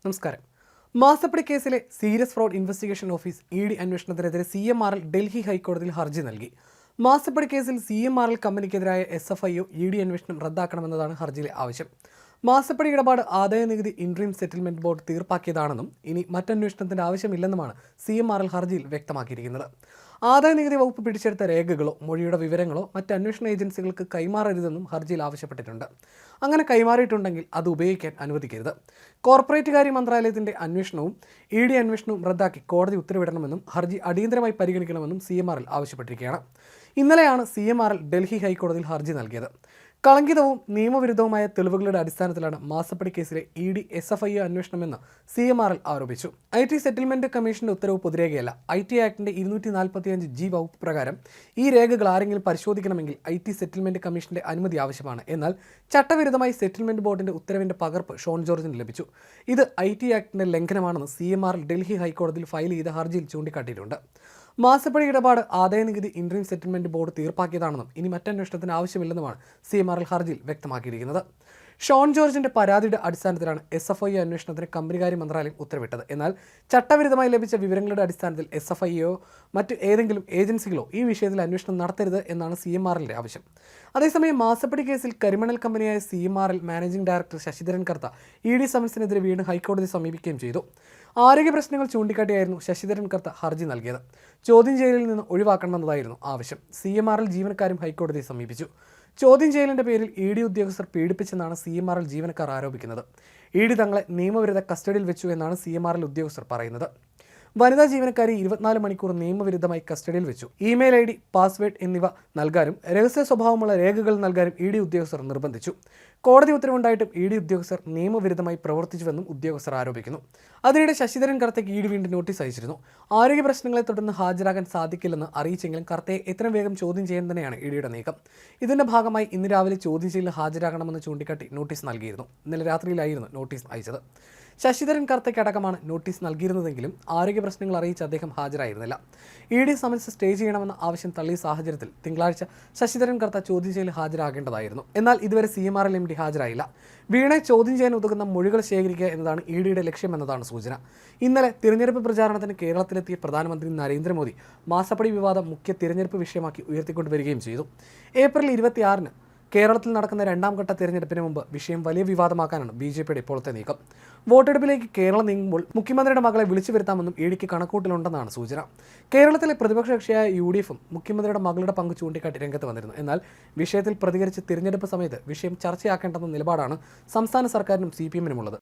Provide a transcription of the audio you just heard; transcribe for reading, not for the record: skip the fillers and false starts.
നമസ്കാരം. മാസപ്പടി കേസിലെ serious fraud investigation office E D അന്വേഷണത്തിനെതിരെ CMRL ഡൽഹി ഹൈക്കോടതിയിൽ ഹർജി നൽകി. മാസപ്പടി കേസിൽ CMRL കമ്പനിക്കെതിരായ SFIO ഇ ഡി അന്വേഷണം റദ്ദാക്കണമെന്നതാണ് ഹർജിയിലെ ആവശ്യം. മാസപ്പടി ഇടപാട് ആദായനികുതി ഇൻട്രീം സെറ്റിൽമെന്റ് ബോർഡ് തീർപ്പാക്കിയതാണെന്നും ഇനി മറ്റന്വേഷണത്തിന്റെ ആവശ്യമില്ലെന്നുമാണ് CMRL ഹർജിയിൽ വ്യക്തമാക്കിയിരിക്കുന്നത്. ആദായനികുതി വകുപ്പ് പിടിച്ചെടുത്ത രേഖകളോ മൊഴിയുടെ വിവരങ്ങളോ മറ്റ് അന്വേഷണ ഏജൻസികൾക്ക് കൈമാറരുതെന്നും ഹർജിയിൽ ആവശ്യപ്പെട്ടിട്ടുണ്ട്. അങ്ങനെ കൈമാറിയിട്ടുണ്ടെങ്കിൽ അത് ഉപയോഗിക്കാൻ അനുവദിക്കരുത്. കോർപ്പറേറ്റ് കാര്യ മന്ത്രാലയത്തിന്റെ അന്വേഷണവും ഇ ഡി അന്വേഷണവും റദ്ദാക്കി കോടതി ഉത്തരവിടണമെന്നും ഹർജി അടിയന്തരമായി പരിഗണിക്കണമെന്നും CMRL ആവശ്യപ്പെട്ടിരിക്കുകയാണ്. ഇന്നലെയാണ് CMRL ഡൽഹി ഹൈക്കോടതിയിൽ ഹർജി നൽകിയത്. കളങ്കിതവും നിയമവിരുദ്ധവുമായ തെളിവുകളുടെ അടിസ്ഥാനത്തിലാണ് മാസപ്പടി കേസിലെ ഇ ഡി SFIO അന്വേഷണമെന്ന് CMRL ആരോപിച്ചു. IT സെറ്റിൽമെന്റ് കമ്മീഷന്റെ ഉത്തരവ് പൊതുരേഖയല്ല. IT ആക്ടിന്റെ 245G വകുപ്പ് പ്രകാരം ഈ രേഖകൾ ആരെങ്കിലും പരിശോധിക്കണമെങ്കിൽ IT സെറ്റിൽമെന്റ് കമ്മീഷന്റെ അനുമതി ആവശ്യമാണ്. എന്നാൽ ചട്ടവിരുദ്ധമായി സെറ്റിൽമെന്റ് ബോർഡിന്റെ ഉത്തരവിന്റെ പകർപ്പ് ഷോൺ ജോർജിന് ലഭിച്ചു. ഇത് IT ആക്ടിന്റെ ലംഘനമാണെന്ന് CMRL ഡൽഹി ഹൈക്കോടതിയിൽ ഫയൽ ചെയ്ത ഹർജിയിൽ ചൂണ്ടിക്കാട്ടിയിട്ടുണ്ട്. മാസപ്പടി ഇടപാട് ആദായനികുതി ഇൻട്രീം സെറ്റിൽമെന്റ് ബോർഡ് തീർപ്പാക്കിയതാണെന്നും ഇനി മറ്റന്വേഷണത്തിന് ആവശ്യമില്ലെന്നുമാണ് CMRL ഹർജിയിൽ വ്യക്തമാക്കിയിരിക്കുന്നത്. ഷോൺ ജോർജിന്റെ പരാതിയുടെ അടിസ്ഥാനത്തിലാണ് SFIO അന്വേഷണത്തിന് കമ്പനികാര്യ മന്ത്രാലയം ഉത്തരവിട്ടത്. എന്നാൽ ചട്ടവിരുദ്ധമായി ലഭിച്ച വിവരങ്ങളുടെ അടിസ്ഥാനത്തിൽ SFIO മറ്റ് ഏതെങ്കിലും ഏജൻസികളോ ഈ വിഷയത്തിൽ അന്വേഷണം നടത്തരുത് എന്നാണ് CMRLന്റെ ആവശ്യം. അതേസമയം മാസപ്പടി കേസിൽ കരിമണൽ കമ്പനിയായ CMRL മാനേജിംഗ് ഡയറക്ടർ ശശിധരൻ കർത്ത ED സമൻസിനെതിരെ വീണ്ടും ഹൈക്കോടതി സമീപിക്കുകയും ചെയ്തു. ആരോഗ്യ പ്രശ്നങ്ങൾ ചൂണ്ടിക്കാട്ടിയായിരുന്നു ശശിധരൻ കർത്ത ഹർജി നൽകിയത്. ചോദ്യം ചെയ്യലിൽ നിന്ന് ഒഴിവാക്കണമെന്നതായിരുന്നു ആവശ്യം. CMRL ജീവനക്കാരും ഹൈക്കോടതിയെ സമീപിച്ചു. ചോദ്യം ചെയ്യലിന്റെ പേരിൽ ED ഉദ്യോഗസ്ഥർ പീഡിപ്പിച്ചെന്നാണ് CMRL ജീവനക്കാർ ആരോപിക്കുന്നത്. ED തങ്ങളെ നിയമവിരുദ്ധ കസ്റ്റഡിയിൽ വെച്ചു എന്നാണ് CMRL ഉദ്യോഗസ്ഥർ പറയുന്നത്. വനിതാ ജീവനക്കാരെ 24 മണിക്കൂർ നിയമവിരുദ്ധമായി കസ്റ്റഡിയിൽ വെച്ചു. ഇമെയിൽ ID, പാസ്വേഡ് എന്നിവ നൽകാനും രഹസ്യ സ്വഭാവമുള്ള രേഖകൾ നൽകാനും ED ഉദ്യോഗസ്ഥർ നിർബന്ധിച്ചു. കോടതി ഉത്തരവുണ്ടായിട്ടും ED ഉദ്യോഗസ്ഥർ നിയമവിരുദ്ധമായി പ്രവർത്തിച്ചുവെന്നും ഉദ്യോഗസ്ഥർ ആരോപിക്കുന്നു. അതിനിടെ ശശിധരൻ കർത്തയ്ക്ക് ED വീണ്ടും നോട്ടീസ് അയച്ചിരുന്നു. ആരോഗ്യ പ്രശ്നങ്ങളെ തുടർന്ന് ഹാജരാകാൻ സാധിക്കില്ലെന്ന് അറിയിച്ചെങ്കിലും കർത്തയെ എത്രയും വേഗം ചോദ്യം ചെയ്യാൻ തന്നെയാണ് EDയുടെ നീക്കം. ഇതിന്റെ ഭാഗമായി ഇന്ന് രാവിലെ ചോദ്യം ചെയ്യലിന് ഹാജരാകണമെന്ന് ചൂണ്ടിക്കാട്ടി നോട്ടീസ് നൽകിയിരുന്നു. ഇന്നലെ രാത്രിയിലായിരുന്നു നോട്ടീസ് അയച്ചത്. ശശിധരൻ കർത്തയ്ക്കടക്കമാണ് നോട്ടീസ് നൽകിയിരുന്നതെങ്കിലും ആരോഗ്യ പ്രശ്നങ്ങൾ അറിയിച്ച് അദ്ദേഹം ഹാജരായിരുന്നില്ല. ED സമൻസ് സ്റ്റേ ചെയ്യണമെന്ന ആവശ്യം തള്ളിയ സാഹചര്യത്തിൽ തിങ്കളാഴ്ച ശശിധരൻ കർത്ത ചോദ്യം ചെയ്യലിൽ ഹാജരാകേണ്ടതായിരുന്നു. എന്നാൽ ഇതുവരെ CMRL MD ഹാജരായില്ല. വീണെ ചോദ്യം ചെയ്യാൻ ഉതകുന്ന മൊഴികൾ ശേഖരിക്കുക എന്നതാണ് EDയുടെ ലക്ഷ്യമെന്നതാണ് സൂചന. ഇന്നലെ തിരഞ്ഞെടുപ്പ് പ്രചാരണത്തിന് കേരളത്തിലെത്തിയ പ്രധാനമന്ത്രി നരേന്ദ്രമോദി മാസപ്പടി വിവാദം മുഖ്യ തിരഞ്ഞെടുപ്പ് വിഷയമാക്കി ഉയർത്തിക്കൊണ്ടുവരികയും ചെയ്തു. ഏപ്രിൽ 26-ന് കേരളത്തിൽ നടക്കുന്ന രണ്ടാം ഘട്ട തിരഞ്ഞെടുപ്പിന് മുമ്പ് വിഷയം വലിയ വിവാദമാക്കാനാണ് BJPയുടെ ഇപ്പോഴത്തെ നീക്കം. വോട്ടെടുപ്പിലേക്ക് കേരളം നീങ്ങുമ്പോൾ മുഖ്യമന്ത്രിയുടെ മകളെ വിളിച്ചു വരുത്താമെന്നും EDക്ക് കണക്കൂട്ടലുണ്ടെന്നാണ് സൂചന. കേരളത്തിലെ പ്രതിപക്ഷ കക്ഷിയായ UDFും മുഖ്യമന്ത്രിയുടെ മകളുടെ പങ്ക് ചൂണ്ടിക്കാട്ടി രംഗത്ത് വന്നിരുന്നു. എന്നാൽ വിഷയത്തിൽ പ്രതികരിച്ച് തിരഞ്ഞെടുപ്പ് സമയത്ത് വിഷയം ചർച്ചയാക്കേണ്ടെന്ന നിലപാടാണ് സംസ്ഥാന സർക്കാരിനും CPMനുമുള്ളത്.